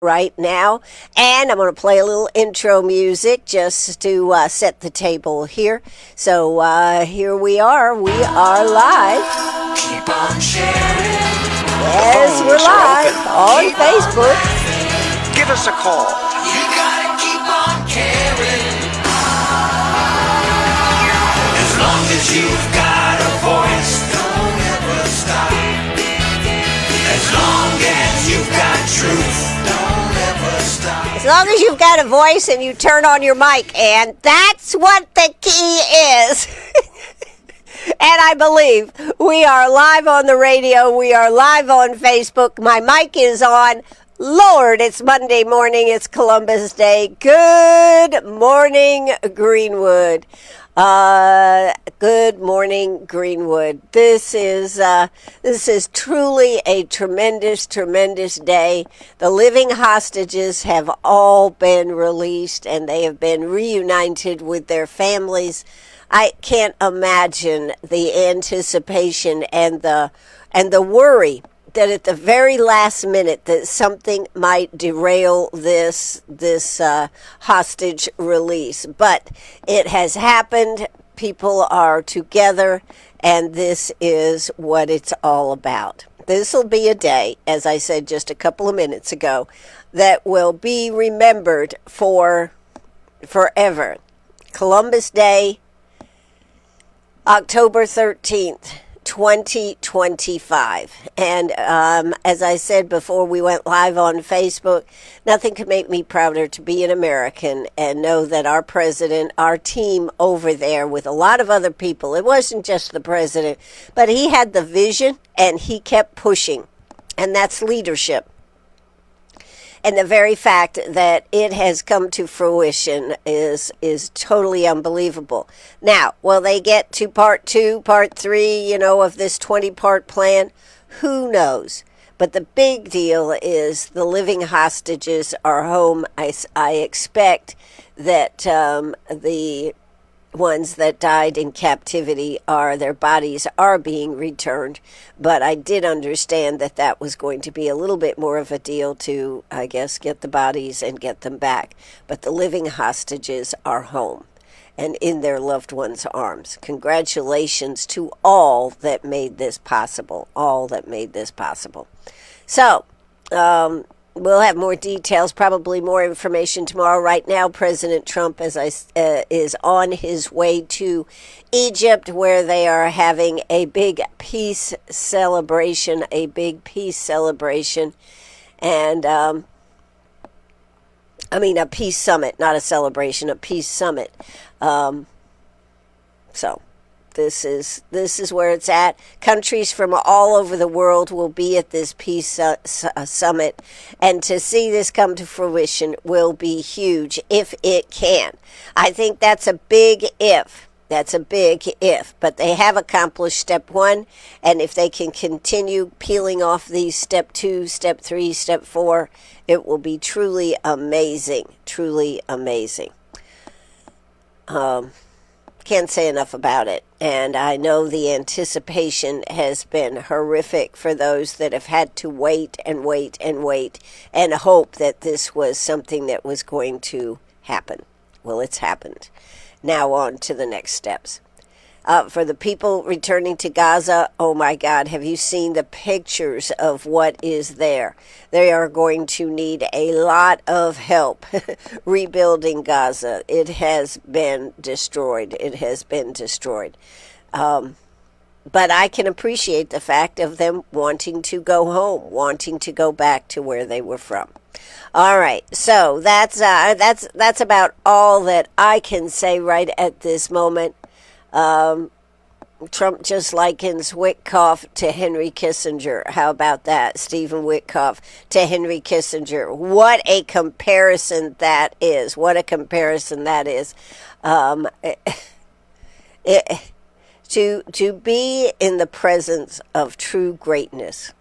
right now, and I'm going to play a little intro music just to set the table here. So here we are. We are live. Keep on sharing. Yes, we're live on Facebook. Give us a call. You gotta keep on caring. As long as you've got a voice, don't ever stop. As long as you've got truth, don't ever stop. As long as you've got a voice and you turn on your mic, and that's what the key is. And I believe we are live on the radio. We are live on Facebook. My mic is on. Lord, it's Monday morning. It's Columbus Day. Good morning, Greenwood. Good morning, Greenwood. This is truly a tremendous, tremendous day. The living hostages have all been released, and they have been reunited with their families. I can't imagine the anticipation and the worry that at the very last minute that something might derail this hostage release. But it has happened. People are together, and this is what it's all about. This will be a day, as I said just a couple of minutes ago, that will be remembered for forever. Columbus Day, October 13th. 2025. And as I said before we went live on Facebook, nothing could make me prouder to be an American and know that our president, our team over there with a lot of other people, it wasn't just the president, but he had the vision and he kept pushing. And that's leadership. And the very fact that it has come to fruition is totally unbelievable. Now, will they get to part 2, part 3, of this 20-part plan? Who knows? But the big deal is the living hostages are home. I expect that the ones that died in captivity their bodies are being returned, but I did understand that was going to be a little bit more of a deal to, I guess, get the bodies and get them back. But the living hostages are home and in their loved ones' arms. Congratulations to all that made this possible. So, we'll have more details, probably more information tomorrow. Right now, President Trump is on his way to Egypt, where they are having a big peace celebration, and a peace summit, not a celebration, a peace summit. So this is where it's at. Countries from all over the world will be at this peace summit, and to see this come to fruition will be huge if it can. I think that's a big if. But they have accomplished step 1, and if they can continue peeling off these step 2, step 3, step 4, it will be truly amazing. Can't say enough about it. And I know the anticipation has been horrific for those that have had to wait and hope that this was something that was going to happen. Well, it's happened. Now on to the next steps. For the people returning to Gaza, oh my God, have you seen the pictures of what is there? They are going to need a lot of help rebuilding Gaza. It has been destroyed. But I can appreciate the fact of them wanting to go home, wanting to go back to where they were from. All right, so that's about all that I can say right at this moment. Trump just likens Witkoff to Henry Kissinger. How about that? Stephen Witkoff to Henry Kissinger. What a comparison that is. To be in the presence of true greatness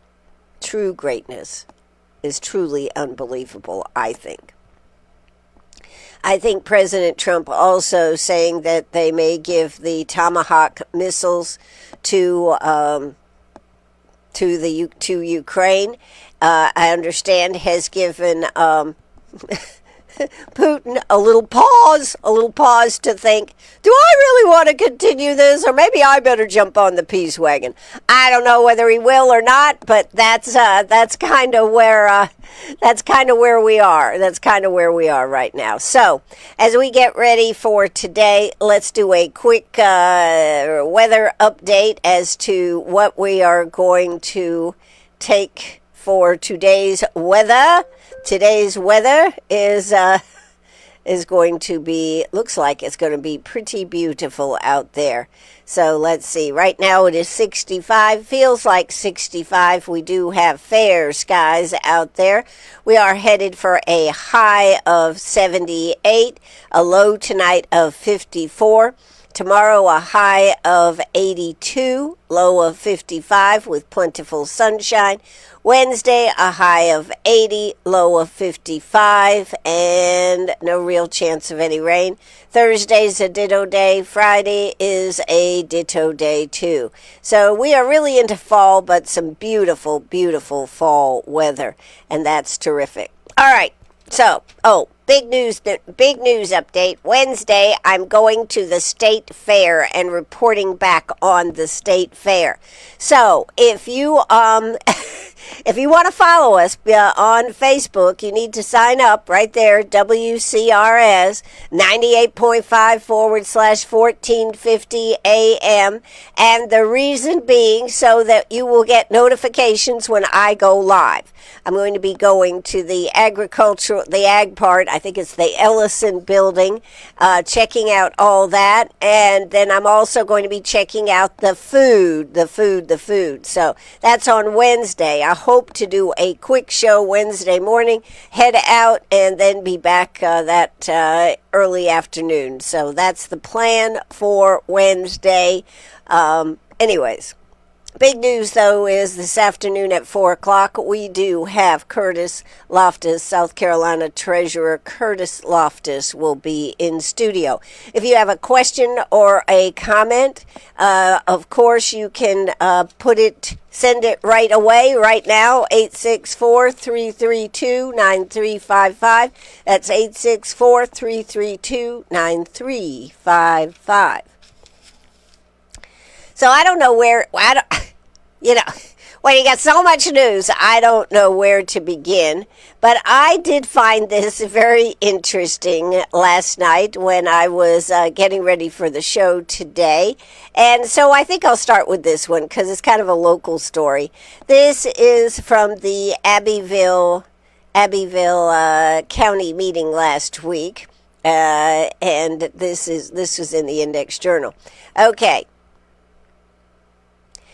is truly unbelievable, I think. I think President Trump also saying that they may give the Tomahawk missiles to to Ukraine. I understand has given Putin a little pause to think, do I really want to continue this, or maybe I better jump on the peace wagon? I don't know whether he will or not, but that's kind of where we are. That's kind of where we are right now. So, as we get ready for today, let's do a quick weather update as to what we are going to take for today's weather. Today's weather is going to be, looks like it's going to be pretty beautiful out there. So let's see. Right now it is 65, feels like 65. We do have fair skies out there. We are headed for a high of 78, a low tonight of 54. Tomorrow, a high of 82, low of 55 with plentiful sunshine. Wednesday, a high of 80, low of 55, and no real chance of any rain. Thursday's a ditto day. Friday is a ditto day, too. So we are really into fall, but some beautiful, beautiful fall weather, and that's terrific. All right. So, big news update. Wednesday, I'm going to the state fair and reporting back on the state fair. So, if you if you want to follow us on Facebook, you need to sign up right there, WCRS 98.5 / 1450 AM. And the reason being so that you will get notifications when I go live. I'm going to be going to the ag part, I think it's the Ellison building, checking out all that. And then I'm also going to be checking out the food. So that's on Wednesday. I hope to do a quick show Wednesday morning, head out, and then be back that early afternoon. So that's the plan for Wednesday. Anyways. Big news, though, is this afternoon at 4 o'clock, we do have Curtis Loftus, South Carolina Treasurer Curtis Loftus will be in studio. If you have a question or a comment, of course, you can send it right away, right now, 864-332-9355. That's 864-332-9355. So I don't know when you got so much news, I don't know where to begin. But I did find this very interesting last night when I was getting ready for the show today. And so I think I'll start with this one because it's kind of a local story. This is from the Abbeville County meeting last week. And this was in the Index Journal. Okay.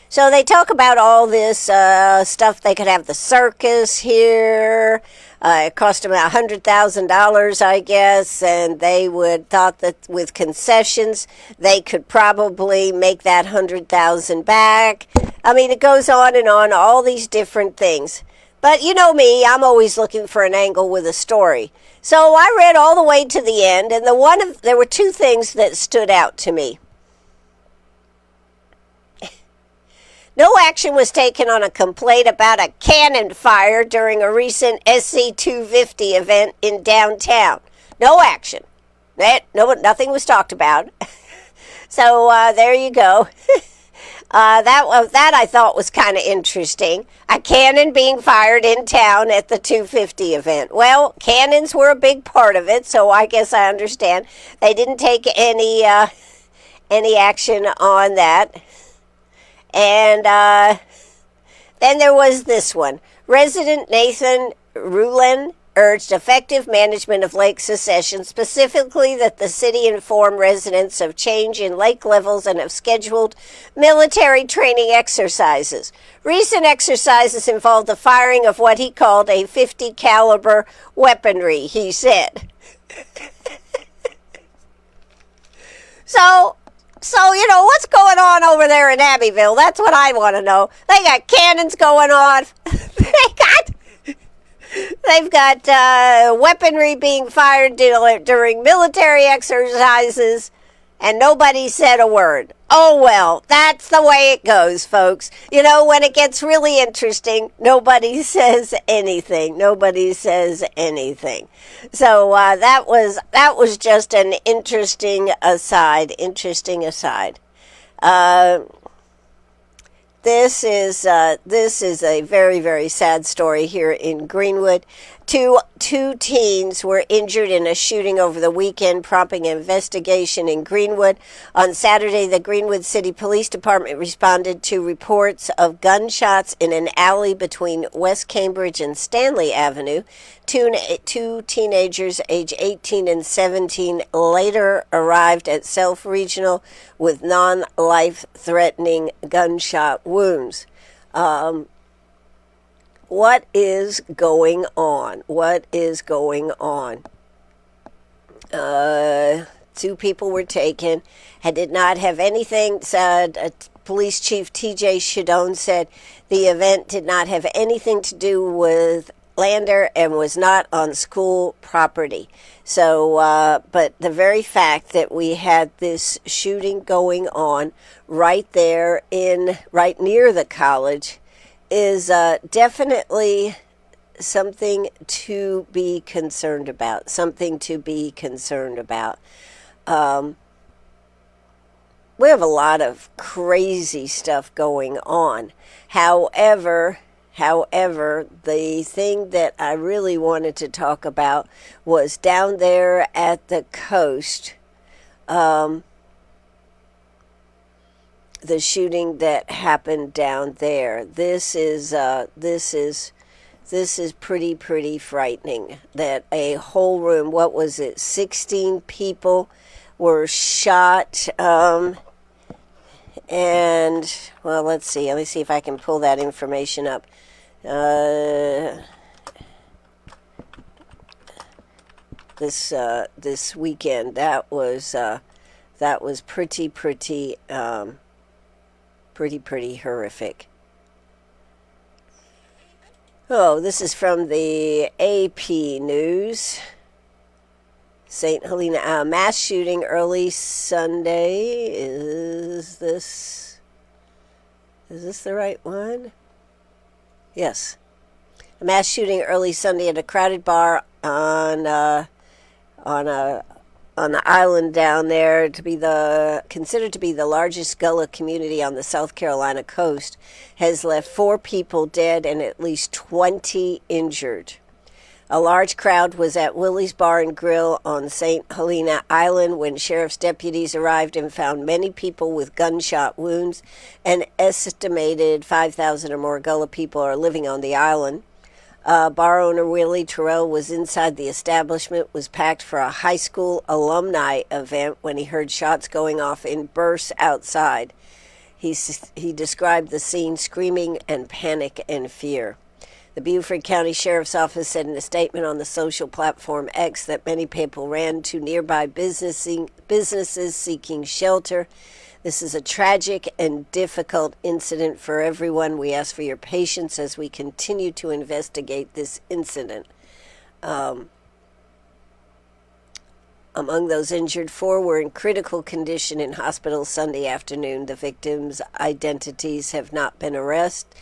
So they talk about all this stuff. They could have the circus here. It cost them $100,000, I guess, and they thought that with concessions, they could probably make that $100,000 back. I mean, it goes on and on, all these different things. But you know me, I'm always looking for an angle with a story. So I read all the way to the end, and there were two things that stood out to me. No action was taken on a complaint about a cannon fire during a recent SC250 event in downtown. No action. Nothing was talked about. So there you go. That I thought was kind of interesting. A cannon being fired in town at the 250 event. Well, cannons were a big part of it, so I guess I understand. They didn't take any action on that. And then there was this one. Resident Nathan Rulin urged effective management of lake secession, specifically that the city inform residents of change in lake levels and of scheduled military training exercises. Recent exercises involved the firing of what he called a 50 caliber weaponry, he said. So, what's going on over there in Abbeville? That's what I want to know. They got cannons going on. They've got weaponry being fired during military exercises. and nobody said a word. Oh, well, that's the way it goes, folks. You know, when it gets really interesting, nobody says anything. Nobody says anything. So that was just an interesting aside. This is a very, very sad story here in Greenwood. Two teens were injured in a shooting over the weekend, prompting an investigation in Greenwood. On Saturday, the Greenwood City Police Department responded to reports of gunshots in an alley between West Cambridge and Stanley Avenue. Two teenagers, age 18 and 17, later arrived at Self Regional with non-life-threatening gunshot wounds. What is going on? Two people were taken. Did not have anything. Police Chief T.J. Shadone said the event did not have anything to do with Lander and was not on school property. So, but the very fact that we had this shooting going on right near the college is definitely something to be concerned about. We have a lot of crazy stuff going on. However, the thing that I really wanted to talk about was down there at the coast. The shooting that happened down there. This is pretty frightening. That a whole room, 16 people were shot. And well, let's see. Let me see if I can pull that information up. This weekend, that was pretty horrific. Oh, this is from the AP News. St. Helena, mass shooting early Sunday. Is this the right one? Yes. A mass shooting early Sunday at a crowded bar on the island down there, considered to be the largest Gullah community on the South Carolina coast, has left 4 people dead and at least 20 injured. A large crowd was at Willie's Bar and Grill on St. Helena Island when sheriff's deputies arrived and found many people with gunshot wounds. An estimated 5,000 or more Gullah people are living on the island. Bar owner Willie Terrell was inside the establishment, was packed for a high school alumni event when he heard shots going off in bursts outside. He described the scene screaming and panic and fear. The Beaufort County Sheriff's Office said in a statement on the social platform X that many people ran to nearby businesses seeking shelter. This is a tragic and difficult incident for everyone. We ask for your patience as we continue to investigate this incident. Among those injured, 4 were in critical condition in hospital Sunday afternoon. The victims' identities have not been released.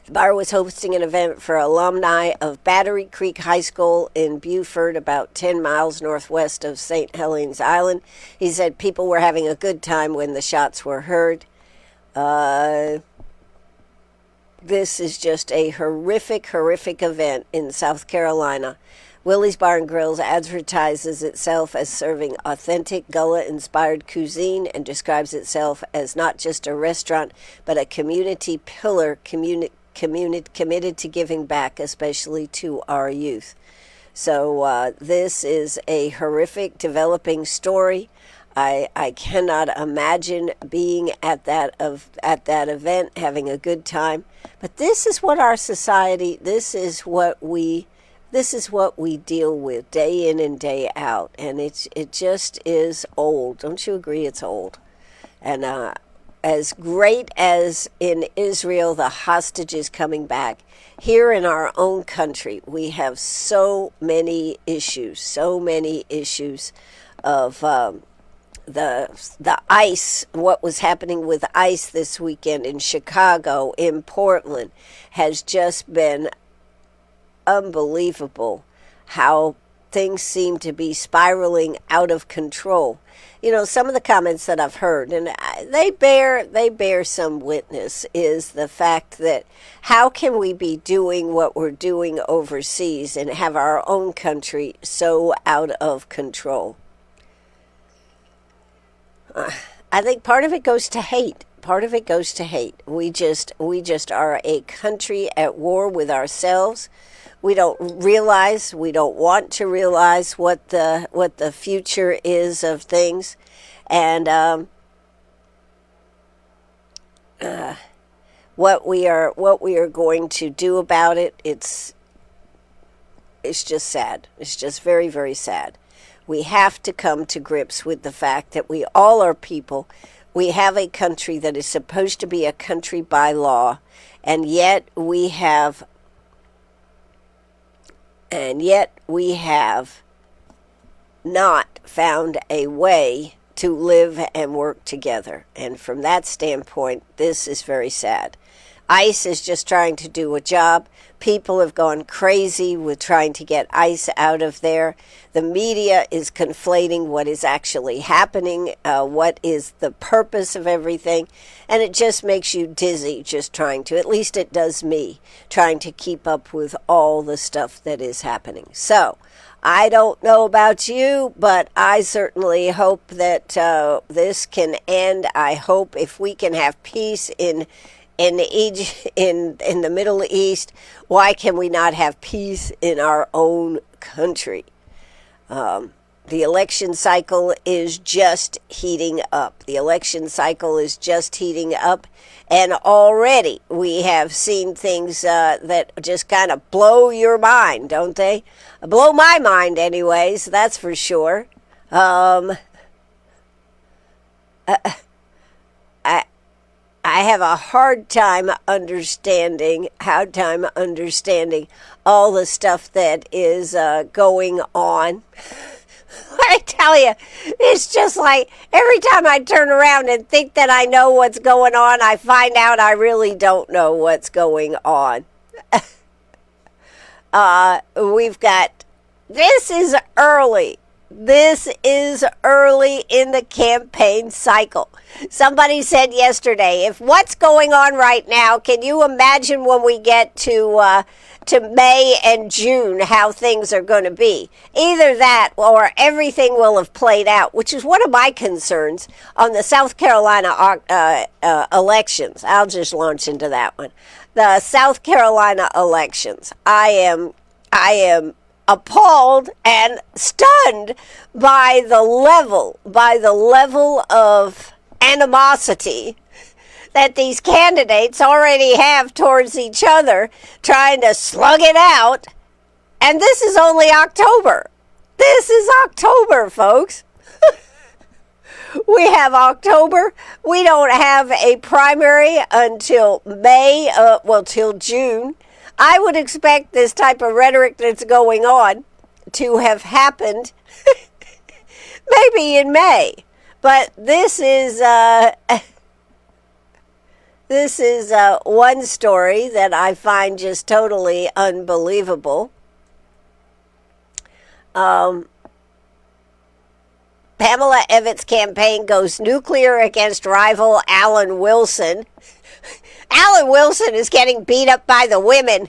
The bar was hosting an event for alumni of Battery Creek High School in Beaufort, about 10 miles northwest of St. Helens Island. He said people were having a good time when the shots were heard. This is just a horrific event in South Carolina. Willie's Bar and Grills advertises itself as serving authentic Gullah-inspired cuisine and describes itself as not just a restaurant, but a community pillar committed to giving back, especially to our youth. So this is a horrific developing story. I cannot imagine being at that event, having a good time. But this is what our society, this is what we deal with day in and day out, and it just is old. Don't you agree? It's old, and as great as in Israel, the hostages coming back, here in our own country, we have so many issues of the ICE, what was happening with ICE this weekend in Chicago, in Portland, has just been unbelievable how things seem to be spiraling out of control. You know, some of the comments that I've heard, and they bear some witness, is the fact that how can we be doing what we're doing overseas and have our own country so out of control? I think part of it goes to hate. We just are a country at war with ourselves. We don't want to realize what the future is of things, and what we are going to do about it. It's just sad. It's just very, very sad. We have to come to grips with the fact that we all are people. We have a country that is supposed to be a country by law, and yet we have not found a way to live and work together. And from that standpoint, this is very sad. ICE is just trying to do a job. People have gone crazy with trying to get ICE out of there. The media is conflating what is actually happening, what is the purpose of everything, and it just makes you dizzy just trying to, at least it does me, trying to keep up with all the stuff that is happening. So, I don't know about you, but I certainly hope that this can end. I hope if we can have peace in the Middle East, why can we not have peace in our own country? The election cycle is just heating up. And already we have seen things that just kind of blow your mind, don't they? Blow my mind anyways, that's for sure. I have a hard time understanding all the stuff that is going on. Let me tell you, it's just like every time I turn around and think that I know what's going on, I find out I really don't know what's going on. This is early. This is early in the campaign cycle. Somebody said yesterday, if what's going on right now, can you imagine when we get to May and June how things are going to be? Either that or everything will have played out, which is one of my concerns on the South Carolina elections. I'll just launch into that one. The South Carolina elections. I am appalled and stunned by the level of animosity that these candidates already have towards each other, trying to slug it out. And this is only October. This is October, folks. We have October. We don't have a primary until May, till June. I would expect this type of rhetoric that's going on to have happened maybe in May. But this is one story that I find just totally unbelievable. Pamela Evans' campaign goes nuclear against rival Alan Wilson. Alan Wilson is getting beat up by the women.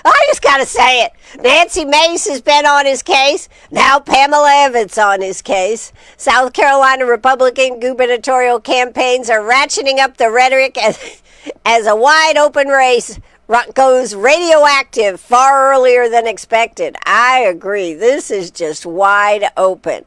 I just got to say it. Nancy Mace has been on his case. Now Pamela Evans on his case. South Carolina Republican gubernatorial campaigns are ratcheting up the rhetoric as a wide open race goes radioactive far earlier than expected. I agree. This is just wide open.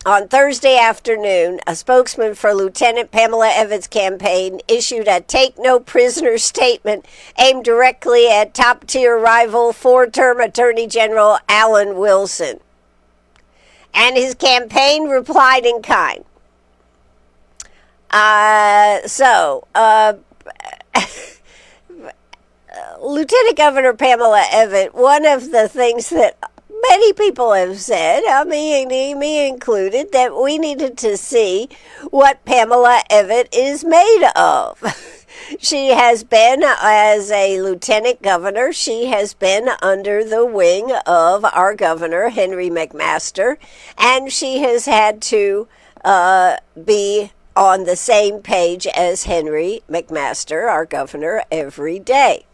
On Thursday afternoon, a spokesman for Lieutenant Pamela Evans' campaign issued a take-no-prisoner statement aimed directly at top-tier rival four-term Attorney General Alan Wilson. And his campaign replied in kind. Lieutenant Governor Pamela Evett, one of the things that many people have said, me included, that we needed to see what Pamela Evett is made of. She has been, as a lieutenant governor, she has been under the wing of our governor, Henry McMaster, and she has had to be on the same page as Henry McMaster, our governor, every day.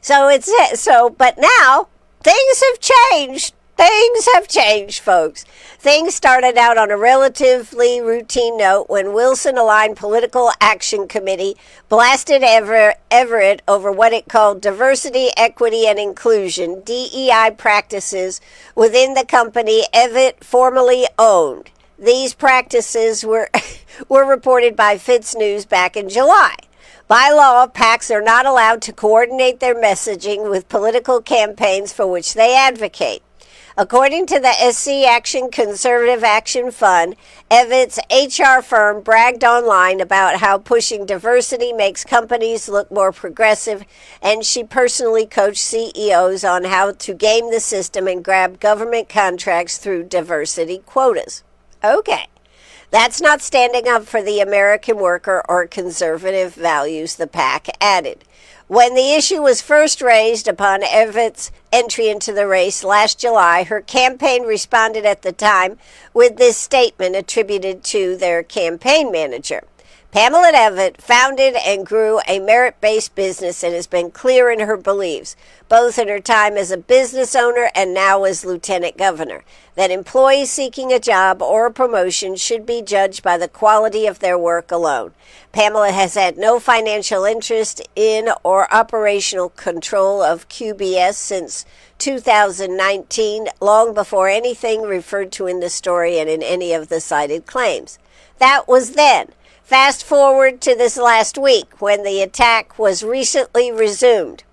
But now things have changed. Things have changed, folks. Things started out on a relatively routine note when Wilson-aligned Political Action Committee blasted Everett over what it called diversity, equity, and inclusion, DEI practices within the company Everett formerly owned. These practices were reported by Fitz News back in July. By law, PACs are not allowed to coordinate their messaging with political campaigns for which they advocate. According to the SC Action Conservative Action Fund, Evett's HR firm bragged online about how pushing diversity makes companies look more progressive, and she personally coached CEOs on how to game the system and grab government contracts through diversity quotas. Okay. That's not standing up for the American worker or conservative values, the PAC added. When the issue was first raised upon Evett's entry into the race last July, her campaign responded at the time with this statement attributed to their campaign manager. Pamela Evett founded and grew a merit-based business and has been clear in her beliefs, both in her time as a business owner and now as lieutenant governor, that employees seeking a job or a promotion should be judged by the quality of their work alone. Pamela has had no financial interest in or operational control of QBS since 2019, long before anything referred to in the story and in any of the cited claims. That was then. Fast forward to this last week when the attack was recently resumed.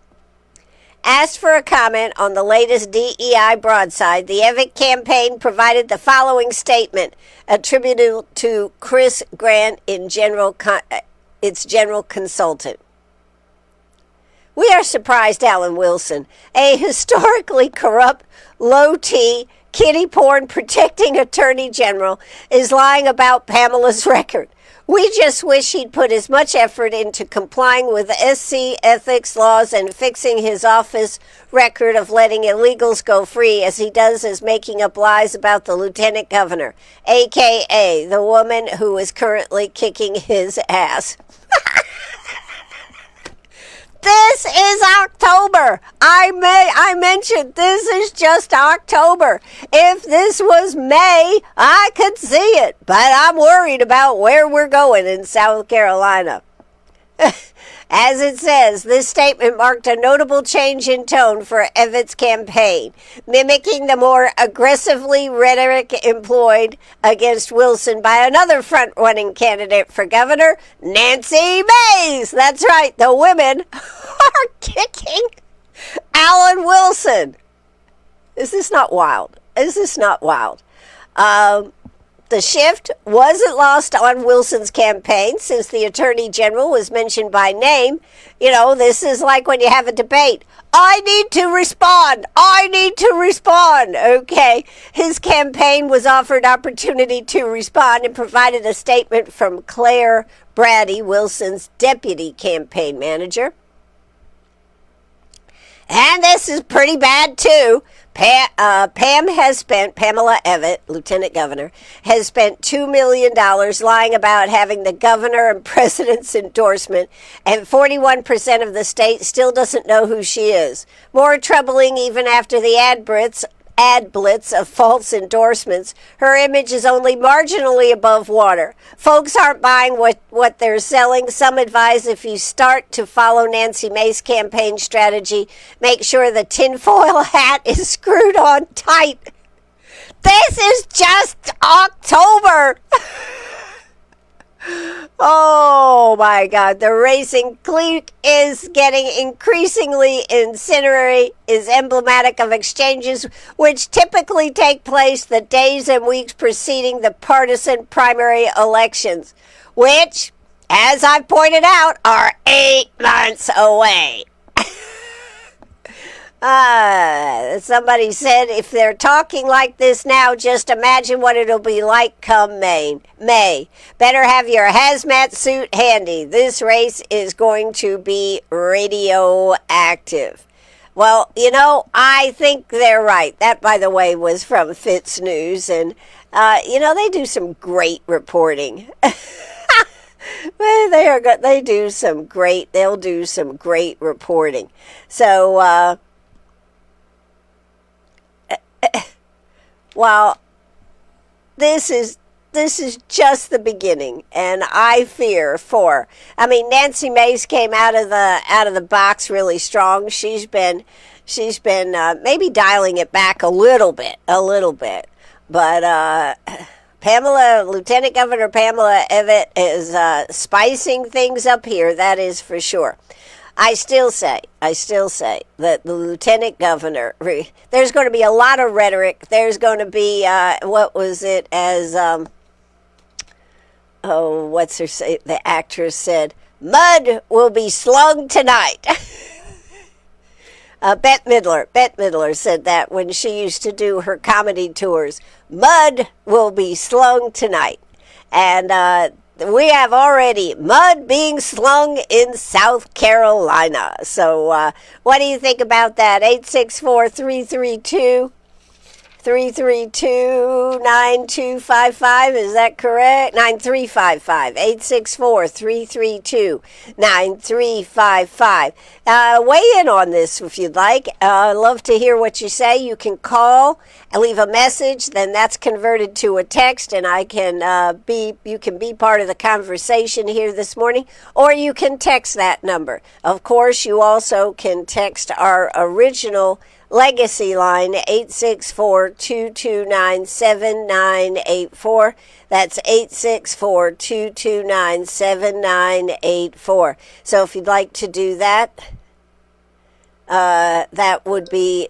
Asked for a comment on the latest DEI broadside, the Evett campaign provided the following statement attributed to Chris Grant, its general consultant. We are surprised Alan Wilson, a historically corrupt, low-T, kiddie porn protecting attorney general, is lying about Pamela's record. We just wish he'd put as much effort into complying with the SC ethics laws and fixing his office record of letting illegals go free as he does as making up lies about the lieutenant governor, a.k.a. the woman who is currently kicking his ass. This is October. I mentioned this is just October. If this was May, I could see it, but I'm worried about where we're going in South Carolina. As it says, this statement marked a notable change in tone for Evett's campaign, mimicking the more aggressively rhetoric employed against Wilson by another front-running candidate for governor, Nancy Mace. That's right, the women are kicking Alan Wilson. Is this not wild? Is this not wild? The shift wasn't lost on Wilson's campaign since the Attorney General was mentioned by name. You know, this is like when you have a debate. I need to respond. I need to respond. Okay. His campaign was offered opportunity to respond and provided a statement from Claire Brady, Wilson's deputy campaign manager. And this is pretty bad, too. Pamela Evett, Lieutenant Governor, has spent $2 million lying about having the governor and president's endorsement, and 41% of the state still doesn't know who she is. More troubling, even after the ad blitz of false endorsements, her image is only marginally above water. Folks aren't buying what they're selling. Some advise if you start to follow Nancy Mace's campaign strategy, make sure the tinfoil hat is screwed on tight. This is just October. Oh my God, the racing clique is getting increasingly incendiary, is emblematic of exchanges which typically take place the days and weeks preceding the partisan primary elections, which, as I pointed out, are 8 months away. Somebody said if they're talking like this now, just imagine what it'll be like come May. Better have your hazmat suit handy. This race is going to be radioactive. Well, I think they're right. That, by the way, was from Fitz News, and they do some great reporting. They'll do some great reporting. So, well, this is just the beginning, and I fear for. I mean, Nancy Mace came out of the box really strong. She's been maybe dialing it back a little bit, but Lieutenant Governor Pamela Evett is spicing things up here. That is for sure. I still say that the lieutenant governor, there's going to be a lot of rhetoric. There's going to be, the actress said, mud will be slung tonight. Bette Midler said that when she used to do her comedy tours. Mud will be slung tonight. And, we have already mud being slung in South Carolina. So what do you think about that? 864-332-9255. Is that correct? 9355. 864-332-9355. Weigh in on this if you'd like. I'd love to hear what you say. You can call and leave a message. Then that's converted to a text, and you can be part of the conversation here this morning, or you can text that number. Of course, you also can text our original Legacy line, 864-229-7984. That's 864-229-7984. So if you'd like to do that, that would be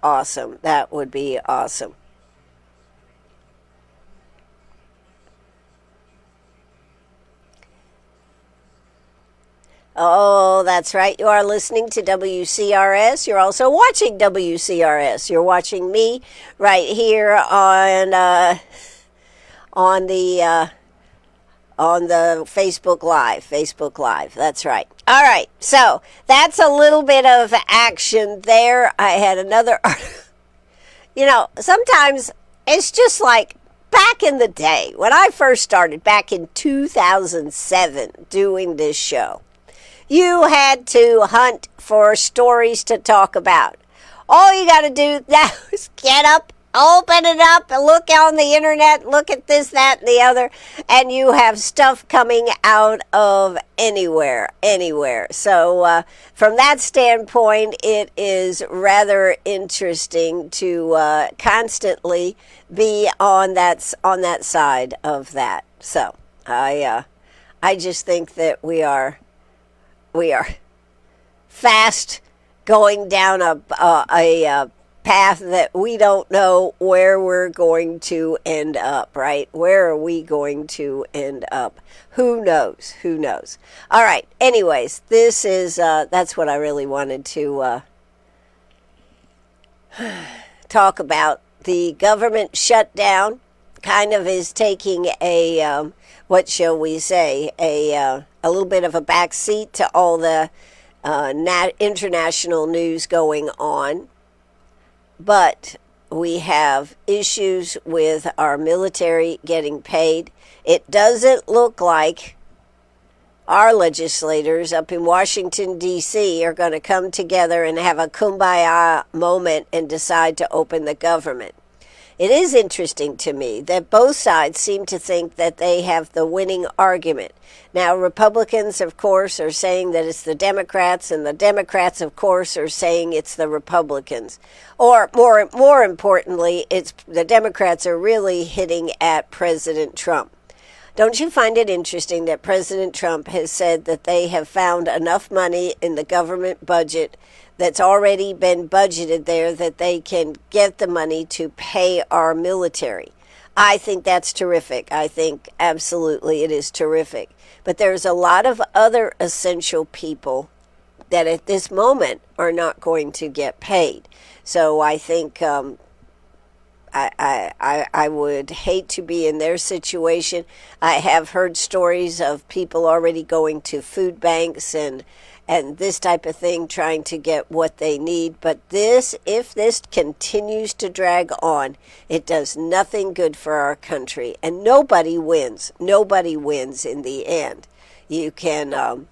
awesome. That would be awesome. Oh, that's right. You are listening to WCRS. You're also watching WCRS. You're watching me right here on the Facebook Live. That's right. All right. So that's a little bit of action there. I had another. Sometimes it's just like back in the day when I first started back in 2007 doing this show. You had to hunt for stories to talk about. All you got to do now is get up, open it up, and look on the internet, look at this, that, and the other, and you have stuff coming out of anywhere. So from that standpoint, it is rather interesting to constantly be on that side of that. So I just think that we are fast going down a path that we don't know where we're going to end up, right? Where are we going to end up? Who knows? All right. Anyways, this is, that's what I really wanted to talk about. The government shutdown kind of is taking a, what shall we say, a little bit of a back seat to all the international news going on. But we have issues with our military getting paid. It doesn't look like our legislators up in Washington, D.C. are going to come together and have a kumbaya moment and decide to open the government. It is interesting to me that both sides seem to think that they have the winning argument. Now, Republicans, of course, are saying that it's the Democrats, and the Democrats, of course, are saying it's the Republicans. Or more importantly, it's the Democrats are really hitting at President Trump. Don't you find it interesting that President Trump has said that they have found enough money in the government budget that's already been budgeted there that they can get the money to pay our military? I think that's terrific. I think absolutely it is terrific. But there's a lot of other essential people that at this moment are not going to get paid. So I think I would hate to be in their situation. I have heard stories of people already going to food banks and this type of thing, trying to get what they need. But if this continues to drag on, it does nothing good for our country. And nobody wins. Nobody wins in the end. You can,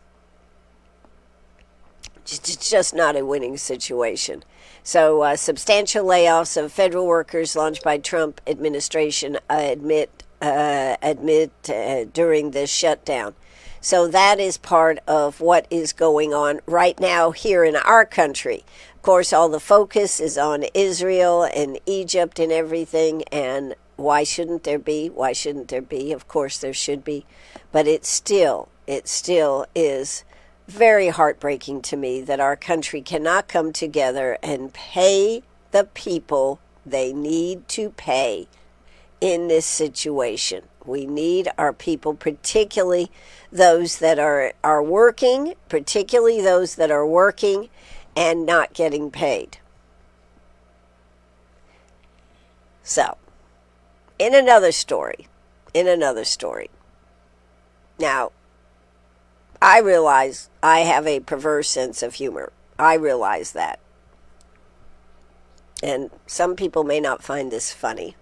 it's just not a winning situation. So substantial layoffs of federal workers launched by Trump administration admit during this shutdown. So that is part of what is going on right now here in our country. Of course, all the focus is on Israel and Egypt and everything. And why shouldn't there be? Why shouldn't there be? Of course there should be. But it still is very heartbreaking to me that our country cannot come together and pay the people they need to pay in this situation. We need our people, particularly those that are working, and not getting paid. So, in another story. Now, I realize I have a perverse sense of humor. I realize that. And some people may not find this funny.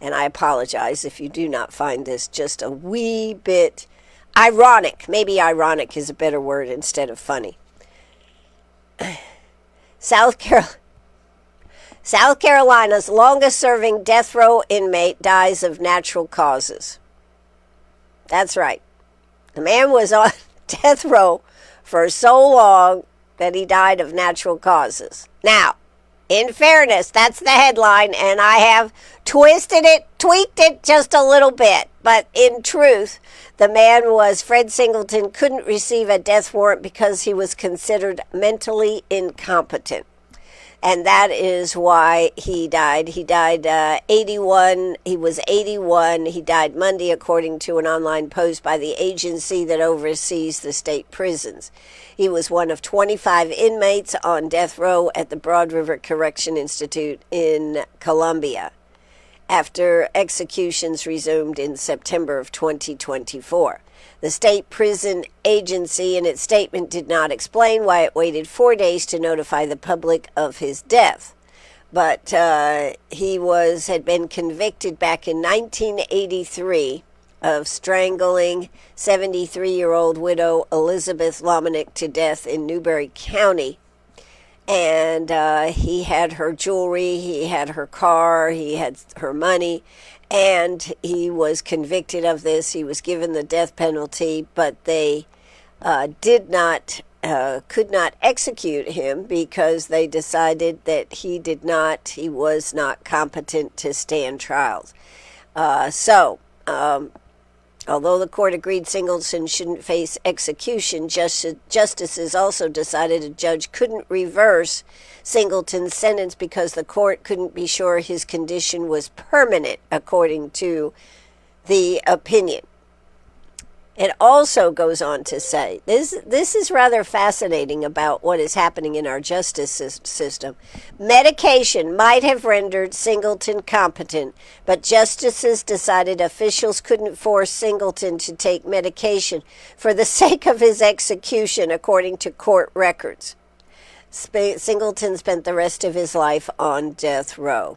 And I apologize if you do not find this just a wee bit ironic. Maybe ironic is a better word instead of funny. South Carolina's longest-serving death row inmate dies of natural causes. That's right. The man was on death row for so long that he died of natural causes. Now, in fairness, that's the headline, and I have tweaked it just a little bit. But in truth, the man was Fred Singleton, couldn't receive a death warrant because he was considered mentally incompetent. And that is why he died. He died 81. He was 81. He died Monday, according to an online post by the agency that oversees the state prisons. He was one of 25 inmates on death row at the Broad River Correction Institute in Columbia after executions resumed in September of 2024. The state prison agency in its statement did not explain why it waited 4 days to notify the public of his death. But he had been convicted back in 1983 of strangling 73-year-old widow Elizabeth Lomenick to death in Newberry County. And he had her jewelry, he had her car, he had her money, and he was convicted of this. He was given the death penalty, but they could not execute him because they decided that he was not competent to stand trials. Although the court agreed Singleton shouldn't face execution, justices also decided a judge couldn't reverse Singleton's sentence because the court couldn't be sure his condition was permanent, according to the opinion. It also goes on to say, this is rather fascinating about what is happening in our justice system. Medication might have rendered Singleton competent, but justices decided officials couldn't force Singleton to take medication for the sake of his execution, according to court records. Singleton spent the rest of his life on death row.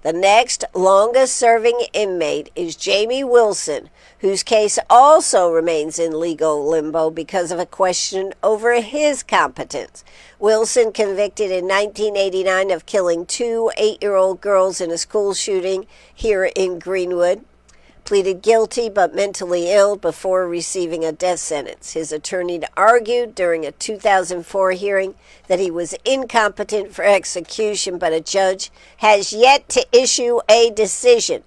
The next longest-serving inmate is Jamie Wilson, whose case also remains in legal limbo because of a question over his competence. Wilson, convicted in 1989 of killing 2 8-year-old girls in a school shooting here in Greenwood, pleaded guilty but mentally ill before receiving a death sentence. His attorney argued during a 2004 hearing that he was incompetent for execution, but a judge has yet to issue a decision.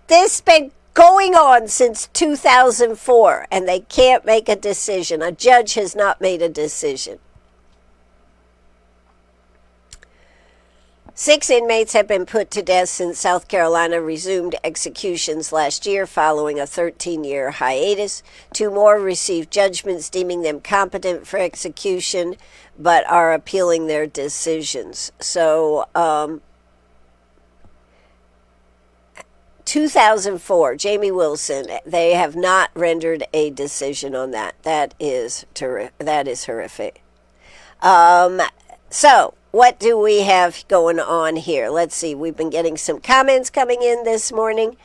This been going on since 2004, and they can't make a decision. A judge has not made a decision. 6 inmates have been put to death since South Carolina resumed executions last year following a 13-year hiatus. 2 more received judgments deeming them competent for execution, but are appealing their decisions. So, 2004, Jamie Wilson, they have not rendered a decision on that. That is horrific. So, what do we have going on here? Let's see. We've been getting some comments coming in this morning.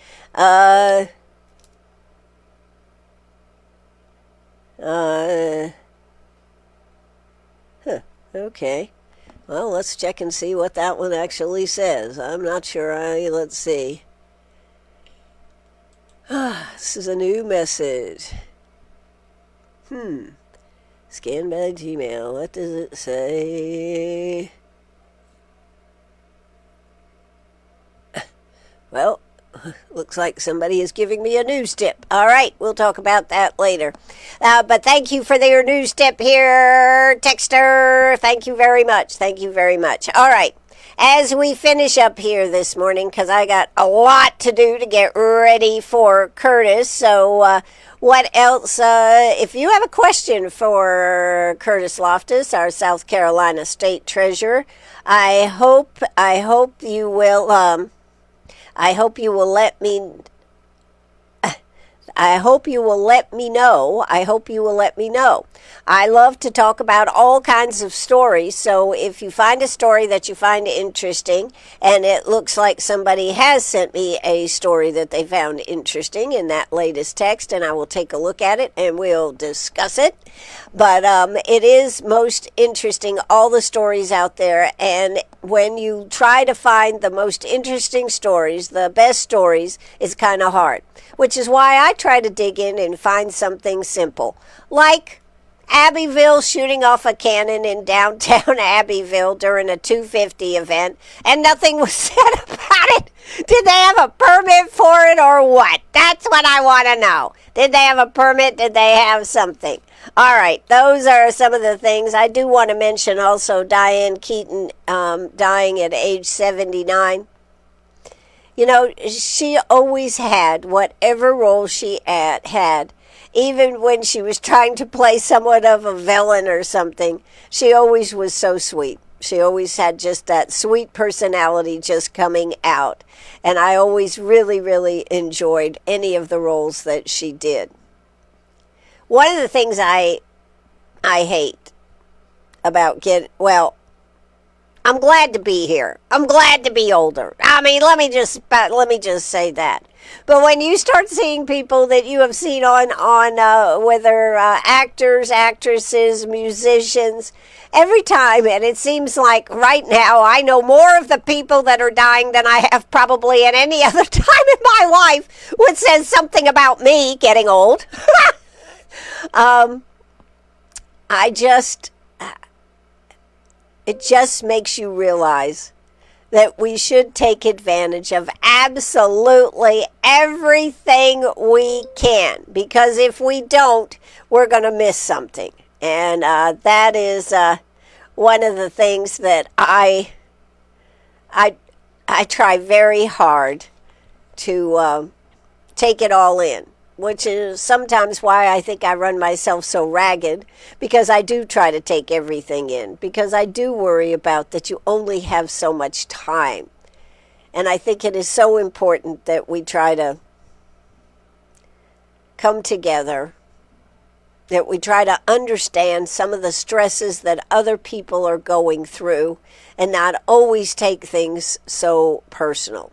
Okay. Well, let's check and see what that one actually says. I'm not sure. Let's see. This is a new message. Scan by Gmail. What does it say? Well, looks like somebody is giving me a news tip. All right, we'll talk about that later. But thank you for your news tip here, Texter. Thank you very much. Thank you very much. All right. As we finish up here this morning, because I got a lot to do to get ready for Curtis. So what else? If you have a question for Curtis Loftus, our South Carolina State Treasurer, I hope you will. I hope you will let me know. I hope you will let me know. I love to talk about all kinds of stories, so if you find a story that you find interesting, and it looks like somebody has sent me a story that they found interesting in that latest text, and I will take a look at it and we'll discuss it. But it is most interesting, all the stories out there, and when you try to find the most interesting stories, the best stories, it's kind of hard, which is why I try to dig in and find something simple, like Abbeville shooting off a cannon in downtown Abbeville during a 250 event, and nothing was said about it. Did they have a permit for it or what? That's what I want to know. Did they have a permit? Did they have something? All right, those are some of the things. I do want to mention also Diane Keaton dying at age 79. You know, she always had whatever role she had. Even when she was trying to play somewhat of a villain or something, she always was so sweet. She always had just that sweet personality just coming out. And I always really, really enjoyed any of the roles that she did. One of the things I hate about I'm glad to be here. I'm glad to be older. I mean, let me just say that. But when you start seeing people that you have seen on whether actors, actresses, musicians, every time, and it seems like right now I know more of the people that are dying than I have probably at any other time in my life, which says something about me getting old. It just makes you realize that we should take advantage of absolutely everything we can, because if we don't, we're going to miss something. And that is one of the things that I try very hard to take it all in, which is sometimes why I think I run myself so ragged, because I do try to take everything in, because I do worry about that you only have so much time. And I think it is so important that we try to come together, that we try to understand some of the stresses that other people are going through and not always take things so personal.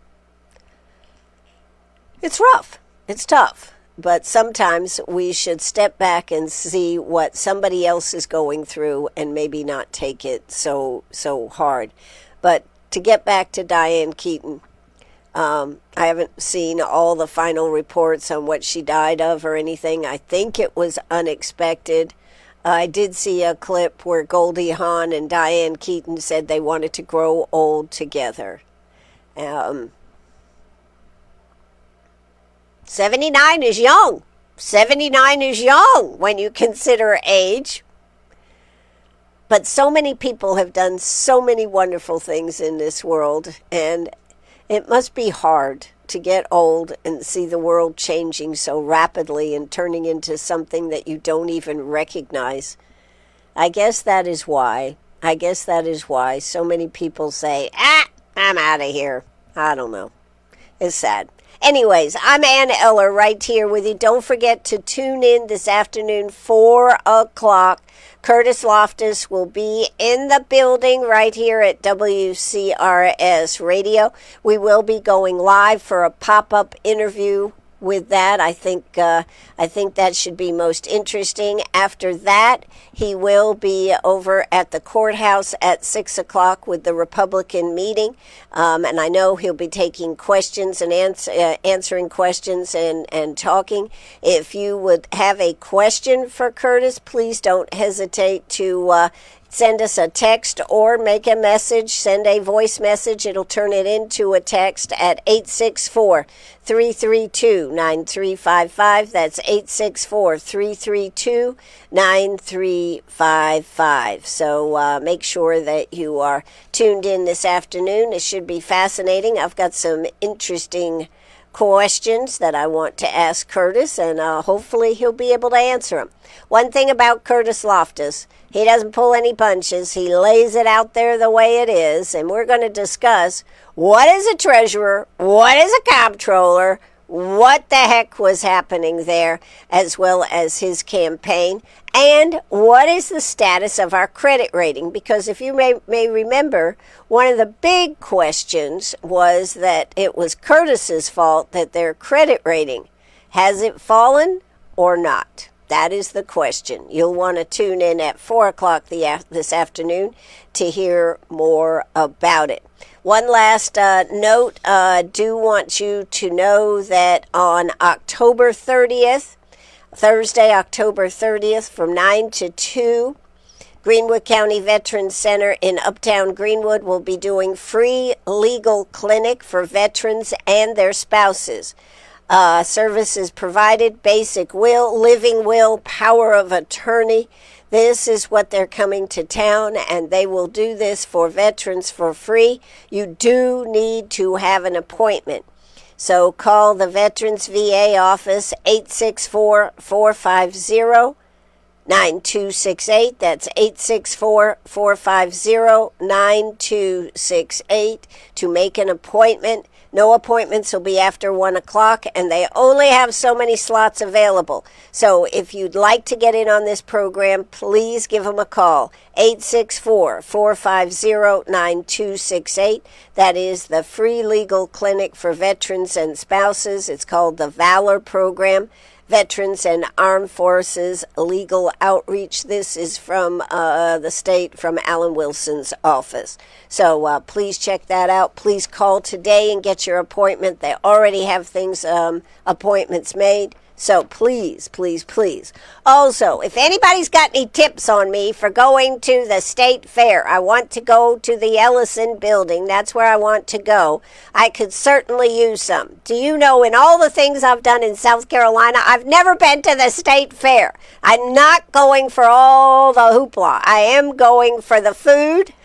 It's rough. It's tough. But sometimes we should step back and see what somebody else is going through and maybe not take it so hard. But to get back to Diane Keaton, I haven't seen all the final reports on what she died of or anything. I think it was unexpected. I did see a clip where Goldie Hawn and Diane Keaton said they wanted to grow old together. 79 is young. 79 is young when you consider age. But so many people have done so many wonderful things in this world, and it must be hard to get old and see the world changing so rapidly and turning into something that you don't even recognize. I guess that is why so many people say, I'm out of here. I don't know. It's sad. Anyways, I'm Ann Eller right here with you. Don't forget to tune in this afternoon, 4 o'clock. Curtis Loftus will be in the building right here at WCRS Radio. We will be going live for a pop-up interview with that. I think that should be most interesting. After that, he will be over at the courthouse at 6 o'clock with the Republican meeting. And I know he'll be taking questions and answering questions and talking. If you would have a question for Curtis, please don't hesitate to send us a text or make a message. Send a voice message. It'll turn it into a text at 864-332-9355. That's 864-332-9355. So make sure that you are tuned in this afternoon. It should be fascinating. I've got some interesting questions that I want to ask Curtis, and hopefully he'll be able to answer them. One thing about Curtis Loftus, he doesn't pull any punches. He lays it out there the way it is, and we're going to discuss what is a treasurer, what is a comptroller, what the heck was happening there, as well as his campaign, and what is the status of our credit rating. Because if you may remember, one of the big questions was that it was Curtis's fault that their credit rating. Has it fallen or not? That is the question. You'll want to tune in at 4 o'clock this afternoon to hear more about it. One last note, do want you to know that on October 30th, Thursday, October 30th, from 9 to 2, Greenwood County Veterans Center in Uptown Greenwood will be doing free legal clinic for veterans and their spouses. Services provided, basic will, living will, power of attorney. This is what they're coming to town, and they will do this for veterans for free. You do need to have an appointment. So call the Veterans VA office, 864-450-9268. That's 864-450-9268 to make an appointment. No appointments will be after 1 o'clock, and they only have so many slots available. So if you'd like to get in on this program, please give them a call, 864-450-9268. That is the free legal clinic for veterans and spouses. It's called the Valor Program. Veterans and Armed Forces Legal Outreach. This is from the state, from Alan Wilson's office. So please check that out. Please call today and get your appointment. They already have appointments made. So please, please, please. Also, if anybody's got any tips on me for going to the state fair, I want to go to the Ellison building. That's where I want to go. I could certainly use some. Do you know, in all the things I've done in South Carolina, I've never been to the state fair. I'm not going for all the hoopla. I am going for the food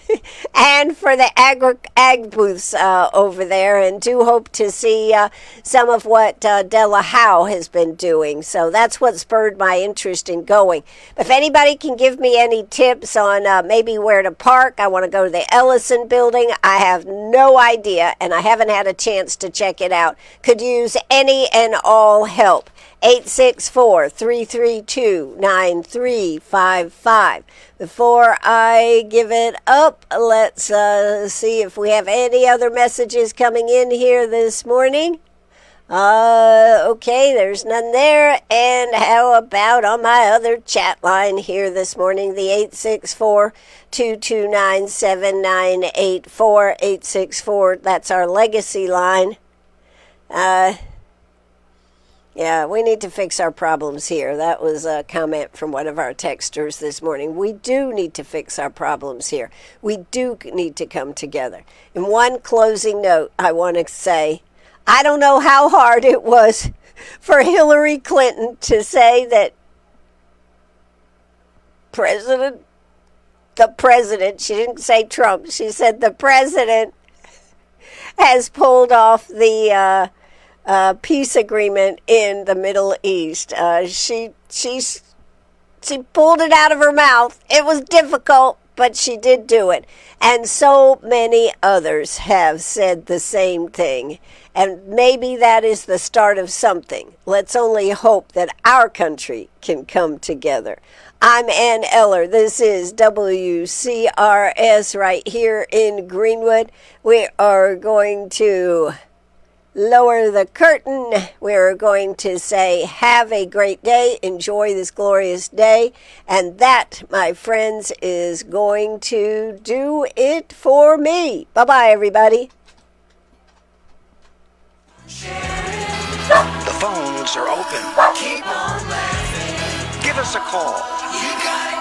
and for the ag booths over there, and do hope to see some of what Della Howe has been doing. So that's what spurred my interest in going. If anybody can give me any tips on maybe where to park, I want to go to the Ellison building. I have no idea, and I haven't had a chance to check it out. Could use any and all help. 864-332-9355. Before I give it up, let's see if we have any other messages coming in here this morning. Okay, there's none there. And how about on my other chat line here this morning, the 864-229-7984, 864, that's our legacy line. Yeah, we need to fix our problems here. That was a comment from one of our texters this morning. We do need to fix our problems here. We do need to come together. In one closing note, I want to say, I don't know how hard it was for Hillary Clinton to say that the president, she didn't say Trump, she said the president has pulled off the peace agreement in the Middle East. She pulled it out of her mouth. It was difficult, but she did do it. And so many others have said the same thing. And maybe that is the start of something. Let's only hope that our country can come together. I'm Ann Eller. This is WCRS right here in Greenwood. We are going to lower the curtain. We're going to say, have a great day. Enjoy this glorious day. And that, my friends, is going to do it for me. Bye-bye, everybody. The phones are open. Keep on laughing. Give us a call. You got it.